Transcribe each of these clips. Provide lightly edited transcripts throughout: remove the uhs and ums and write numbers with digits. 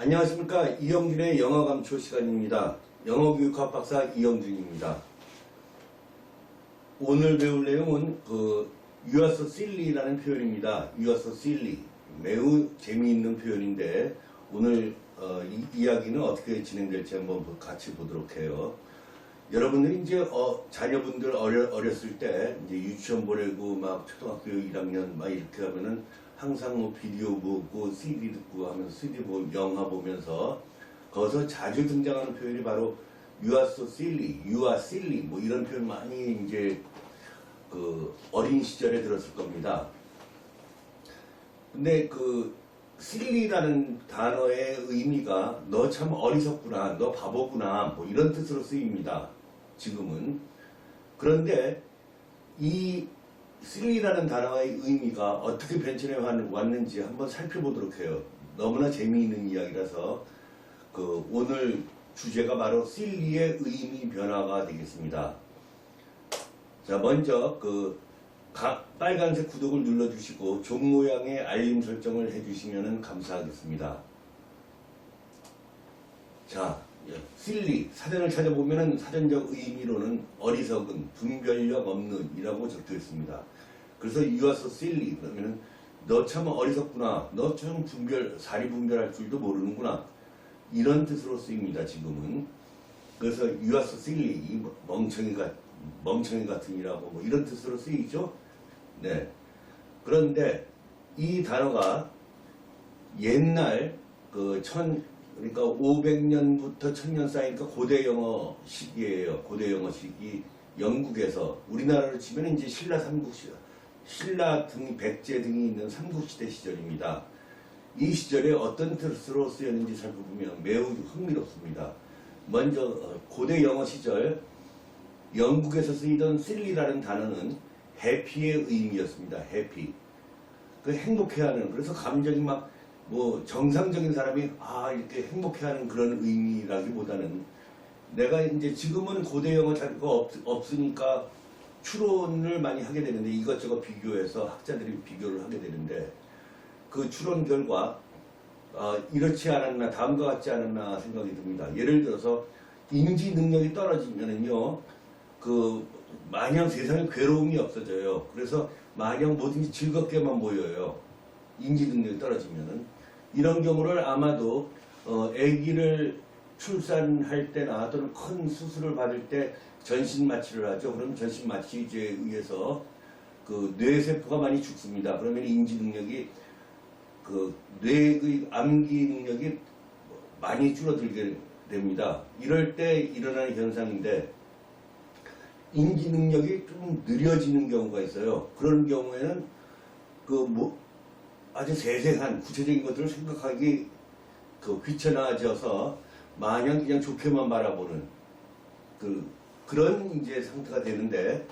안녕하십니까. 이영준의 영어 감초 시간입니다. 영어교육학 박사 이영준입니다. 오늘 배울 내용은 You are so silly라는 표현입니다. You are so silly. 매우 재미있는 표현인데 오늘 이 이야기는 어떻게 진행될지 한번 같이 보도록 해요. 여러분들이 이제 자녀분들 어렸을 때 이제 유치원 보내고 막 초등학교 1학년 막 이렇게 하면은 항상 뭐 비디오 보고 CD 듣고 하면서 CD 보고 영화 보면서 거기서 자주 등장하는 표현이 바로 You are so silly, you are silly 뭐 이런 표현 많이 이제 어린 시절에 들었을 겁니다. 근데 silly라는 단어의 의미가 너 참 어리석구나, 너 바보구나 뭐 이런 뜻으로 쓰입니다. 지금은. 그런데 이 silly라는 단어의 의미가 어떻게 변천해 왔는지 한번 살펴보도록 해요. 너무나 재미있는 이야기라서 오늘 주제가 바로 silly의 의미 변화가 되겠습니다. 자, 먼저 빨간색 구독을 눌러주시고 종 모양의 알림 설정을 해주시면 감사하겠습니다. 자, silly 사전을 찾아보면 사전적 의미로는 어리석은, 분별력 없는 이라고 적혀 있습니다. 그래서 you are so silly 그러면은 너 참 어리석구나, 너 참 사리 분별할 줄도 모르는구나 이런 뜻으로 쓰입니다. 지금은. 그래서 you are so silly 이 멍청이 같은이라고 뭐 이런 뜻으로 쓰이죠. 네. 그런데 이 단어가 옛날 그러니까 500년부터 1000년 사이니까 고대 영어 시기예요. 고대 영어 시기 영국에서 우리나라로 치면 이제 신라 등이 백제 등이 있는 삼국시대 시절입니다. 이 시절에 어떤 뜻으로 쓰였는지 살펴보면 매우 흥미롭습니다. 먼저 고대 영어 시절 영국에서 쓰이던 silly라는 단어는 happy의 의미였습니다. happy. 행복해하는, 그래서 감정이 정상적인 사람이 이렇게 행복해하는 그런 의미라기보다는 내가 이제 지금은 고대 영어 자료가 없으니까 추론을 많이 하게 되는데 이것저것 비교해서 학자들이 비교를 하게 되는데 그 추론 결과 이렇지 않았나, 다음과 같지 않았나 생각이 듭니다. 예를 들어서 인지 능력이 떨어지면은요, 마냥 세상에 괴로움이 없어져요. 그래서 마냥 뭐든지 즐겁게만 보여요. 인지 능력이 떨어지면은. 이런 경우를 아마도 아기를 출산할 때나 또는 큰 수술을 받을 때 전신 마취를 하죠. 그럼 전신 마취제에 의해서 뇌세포가 많이 죽습니다. 그러면 인지 능력이 뇌의 암기 능력이 많이 줄어들게 됩니다. 이럴 때 일어나는 현상인데 인지 능력이 좀 느려지는 경우가 있어요. 그런 경우에는 아주 세세한 구체적인 것들을 생각하기 귀찮아져서 마냥 그냥 좋게만 바라보는 그런 이제 상태가 되는데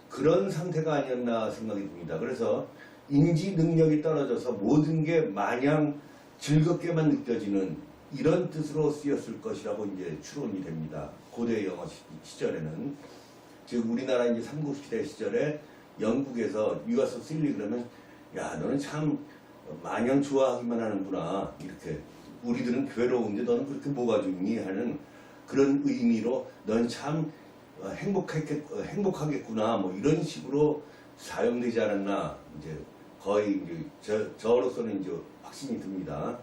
그런 상태가 아니었나 생각이 듭니다. 그래서 인지 능력이 떨어져서 모든 게 마냥 즐겁게만 느껴지는 이런 뜻으로 쓰였을 것이라고 이제 추론이 됩니다. 고대 영어 시절에는. 즉 우리나라 이제 삼국시대 시절에 영국에서 You are so silly 그러면 야 너는 참 마냥 좋아하기만 하는구나, 이렇게 우리들은 괴로운데 너는 그렇게 뭐가 좋니 하는 그런 의미로 넌 참 행복하겠구나 뭐 이런 식으로 사용되지 않았나 이제 거의 이제 저로서는 이제 확신이 듭니다.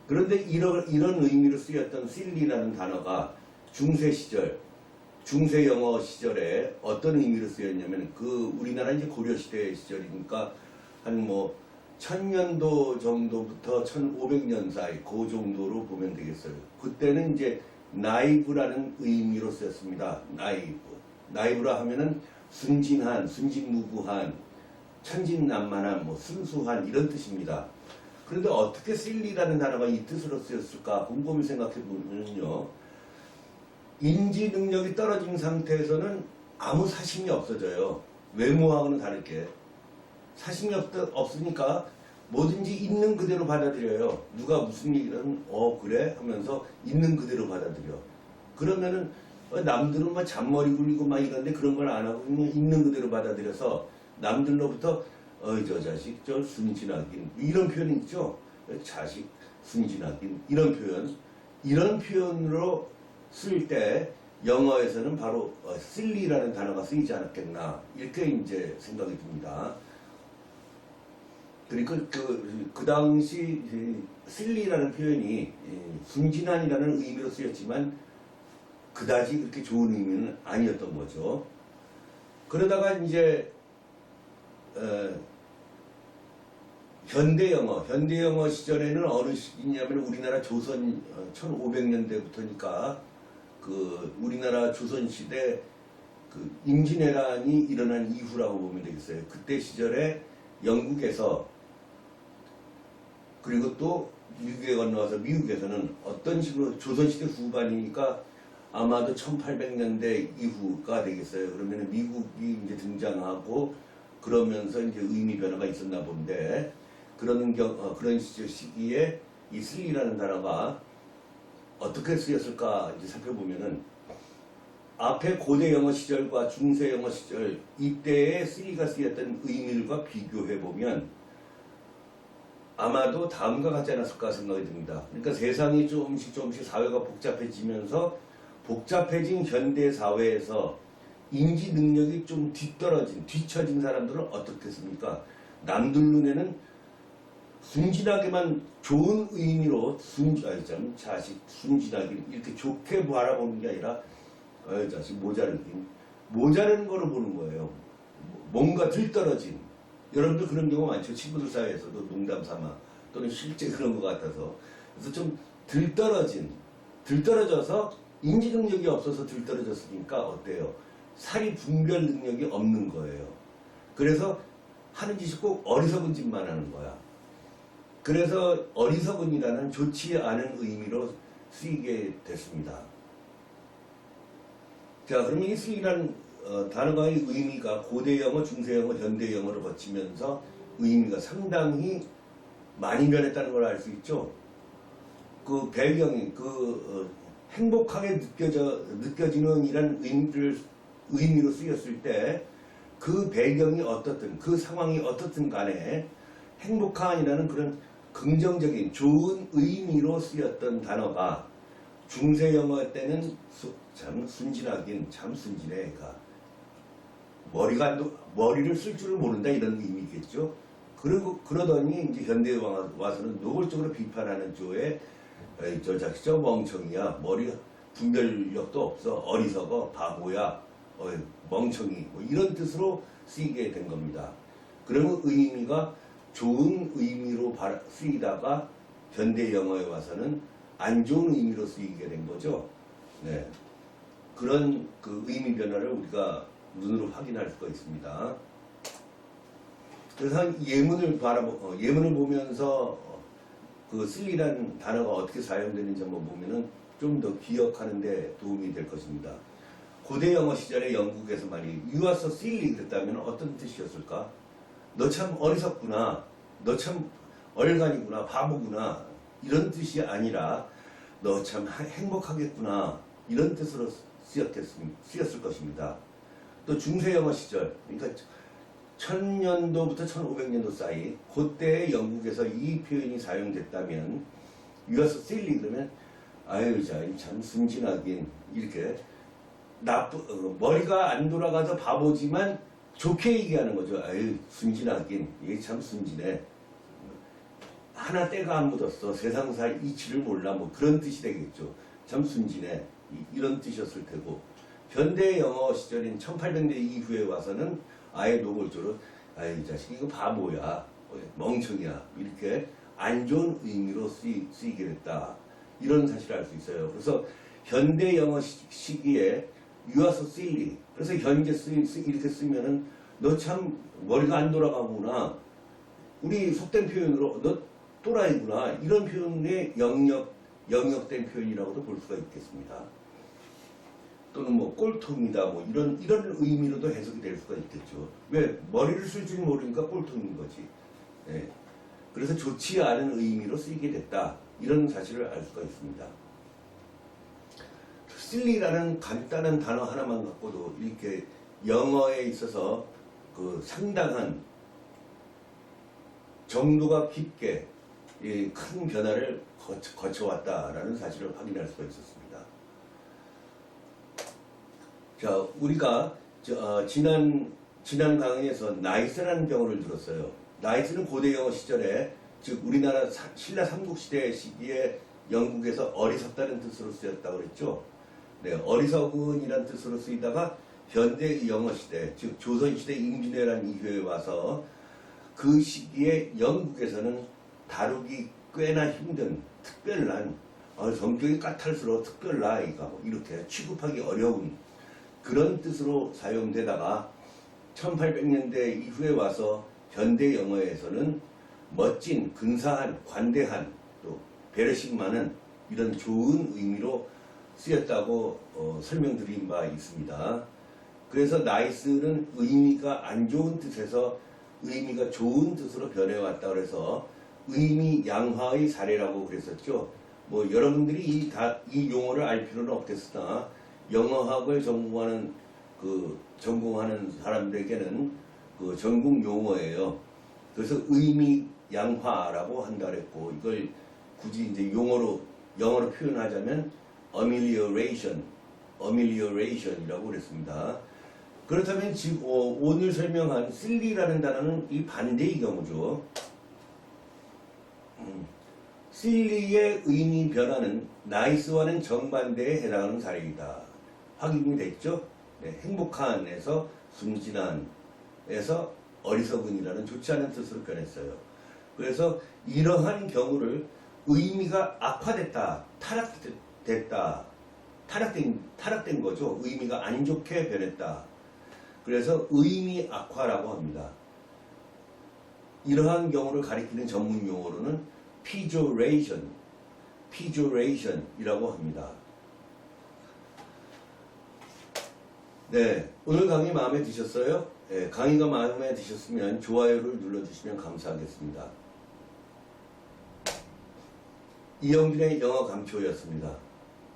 그런데 이런 의미로 쓰였던 silly라는 단어가 중세 영어 시절에 어떤 의미로 쓰였냐면 우리나라 이제 고려 시대 시절이니까 한 1000년도 정도부터 1500년 사이 그 정도로 보면 되겠어요. 그때는 이제 나이브라는 의미로 쓰였습니다. 나이브라 하면은 순진한, 순진무구한, 천진난만한, 순수한 이런 뜻입니다. 그런데 어떻게 silly라는 단어가 이 뜻으로 쓰였을까 곰곰이 생각해 보면요, 인지 능력이 떨어진 상태에서는 아무 사심이 없어져요. 외모하고는 다르게. 사심이 없으니까 뭐든지 있는 그대로 받아들여요. 누가 무슨 얘기를 하면 그래? 하면서 있는 그대로 받아들여. 그러면은 남들은 잔머리 굴리고 이런데 그런 걸 안 하고 그냥 있는 그대로 받아들여서 남들로부터 저 자식 저 순진하긴 이런 표현이 있죠. 자식 순진하긴 이런 표현으로 쓸 때 영어에서는 바로 silly라는 단어가 쓰이지 않았겠나 이렇게 이제 생각이 듭니다. 그리고 그 당시 silly라는 표현이 순진한이라는 의미로 쓰였지만 그다지 그렇게 좋은 의미는 아니었던 거죠. 그러다가 이제 현대영어 시절에는 어느 시기냐면 우리나라 조선 1500년대부터니까 그 우리나라 조선시대 그 임진왜란이 일어난 이후라고 보면 되겠어요. 그때 시절에 영국에서 그리고 또 미국에 건너와서 미국에서는 어떤 식으로 조선시대 후반이니까 아마도 1800년대 이후가 되겠어요. 그러면 미국이 이제 등장하고 그러면서 이제 의미 변화가 있었나 본데 그런 시기에 이 silly라는 단어가 어떻게 쓰였을까 이제 살펴보면은 앞에 고대 영어 시절과 중세 영어 시절 이때의 silly가 쓰였던 의미들과 비교해 보면 아마도 다음과 같지 않았을까 생각이 듭니다. 그러니까 세상이 조금씩 사회가 복잡해지면서 복잡해진 현대 사회에서 인지 능력이 좀 뒤처진 사람들은 어떻겠습니까? 남들 눈에는 순진하게만 좋은 의미로 순진하게 이렇게 좋게 바라보는 게 아니라 자식 모자른 거로 보는 거예요. 뭔가 들떨어진 여러분들 그런 경우 많죠. 친구들 사이에서도 농담 삼아 또는 실제 그런 것 같아서 그래서 좀 들떨어져서 인지 능력이 없어서 들떨어졌으니까 어때요? 사리 분별 능력이 없는 거예요. 그래서 하는 짓이 꼭 어리석은 짓만 하는 거야. 그래서 어리석은이라는 좋지 않은 의미로 쓰이게 됐습니다. 자, 그러면 이 silly라는 단어의 의미가 고대 영어, 중세 영어, 현대 영어를 거치면서 의미가 상당히 많이 변했다는 걸 알 수 있죠. 그 배경이 행복하게 느껴지는 이런 의미로 쓰였을 때 그 배경이 어떻든 그 상황이 어떻든 간에 행복한이라는 그런 긍정적인 좋은 의미로 쓰였던 단어가 중세 영어 때는 참 순진하긴 참 순진해. 머리를 쓸 줄을 모른다 이런 의미겠죠. 그러더니 이제 현대에 와서는 노골적으로 비판하는 조에 저 자식 저 멍청이야, 머리 분별력도 없어, 어리석어, 바보야, 멍청이 뭐 이런 뜻으로 쓰이게 된 겁니다. 그러면 의미가 좋은 의미로 쓰이다가 현대 영어에 와서는 안 좋은 의미로 쓰이게 된 거죠. 네. 그런 그 의미 변화를 우리가 눈으로 확인할 수가 있습니다. 그래서 예문을 보면서 그 silly라는 단어가 어떻게 사용되는지 한번 보면은 좀 더 기억하는데 도움이 될 것입니다. 고대 영어 시절에 영국에서 말이 You are so silly 그랬다면 어떤 뜻이었을까? 너 참 어리석구나. 너 참 얼간이구나. 바보구나. 이런 뜻이 아니라 너 참 행복하겠구나. 이런 뜻으로 쓰였을 것입니다. 또 중세 영어 시절, 그러니까 1000년도부터 1500년도 사이 그때의 영국에서 이 표현이 사용됐다면 You are so silly 그러면 아유 참 순진하긴 이렇게 머리가 안 돌아가서 바보지만 좋게 얘기하는 거죠. 아유 순진하긴 이게 참 순진해. 하나 때가 안 묻었어. 세상살 이치를 몰라. 뭐 그런 뜻이 되겠죠. 참 순진해. 이런 뜻이었을 테고 현대 영어 시절인 1800년대 이후에 와서는 아예 노골적으로 아이 자식 이거 바보야. 멍청이야. 이렇게 안 좋은 의미로 쓰이게 됐다. 이런 사실을 알 수 있어요. 그래서 현대 영어 시기에 You are so silly. 그래서 현재 이렇게 쓰면은 너 참 머리가 안 돌아가구나. 우리 속된 표현으로 너 또라이구나. 이런 표현의 영역된 표현이라고도 볼 수가 있겠습니다. 또는 뭐 꼴통이다. 뭐 이런 의미로도 해석이 될 수가 있겠죠. 왜? 머리를 쓸 줄 모르니까 꼴통인 거지. 네. 그래서 좋지 않은 의미로 쓰이게 됐다. 이런 사실을 알 수가 있습니다. silly라는 간단한 단어 하나만 갖고도 이렇게 영어에 있어서 그 상당한 정도가 깊게 큰 변화를 거쳐왔다라는 사실을 확인할 수가 있었습니다. 자, 우리가 지난 강의에서 나이스라는 병어를 들었어요. 나이스는 고대 영어 시절에, 즉 우리나라 신라 삼국시대 시기에 영국에서 어리석다는 뜻으로 쓰였다고 그랬죠. 네, 어리석은이라는 뜻으로 쓰이다가 현대 영어 시대, 즉 조선시대 임진왜란 이후에 와서 그 시기에 영국에서는 다루기 꽤나 힘든 특별난, 성격이 까탈스러워 특별나 아이가 이렇게 취급하기 어려운 그런 뜻으로 사용되다가 1800년대 이후에 와서 현대 영어에서는 멋진, 근사한, 관대한, 또 배려심 많은 이런 좋은 의미로 쓰였다고 설명드린 바 있습니다. 그래서 나이스는 의미가 안 좋은 뜻에서 의미가 좋은 뜻으로 변해왔다고 해서 의미 양화의 사례라고 그랬었죠. 뭐 여러분들이 이 용어를 알 필요는 없겠으나 영어학을 전공하는 사람들에게는 그 전공 용어예요. 그래서 의미 양화라고 한다 그랬고, 이걸 굳이 이제 영어로 표현하자면 amelioration이라고 그랬습니다. 그렇다면 지금 오늘 설명한 silly라는 단어는 이 반대의 경우죠. silly의 의미 변화는 nice와는 정반대에 해당하는 사례이다. 확인이 됐죠? 네, 행복한에서 순진한에서 어리석은이라는 좋지 않은 뜻으로 변했어요. 그래서 이러한 경우를 의미가 악화됐다, 타락된 거죠. 의미가 안 좋게 변했다. 그래서 의미 악화라고 합니다. 이러한 경우를 가리키는 전문 용어로는 pejoration이라고 합니다. 네, 오늘 강의 마음에 드셨어요? 네, 강의가 마음에 드셨으면 좋아요를 눌러주시면 감사하겠습니다. 이영준의 영어 강초였습니다.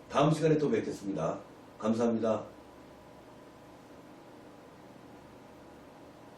다음 시간에 또 뵙겠습니다. 감사합니다.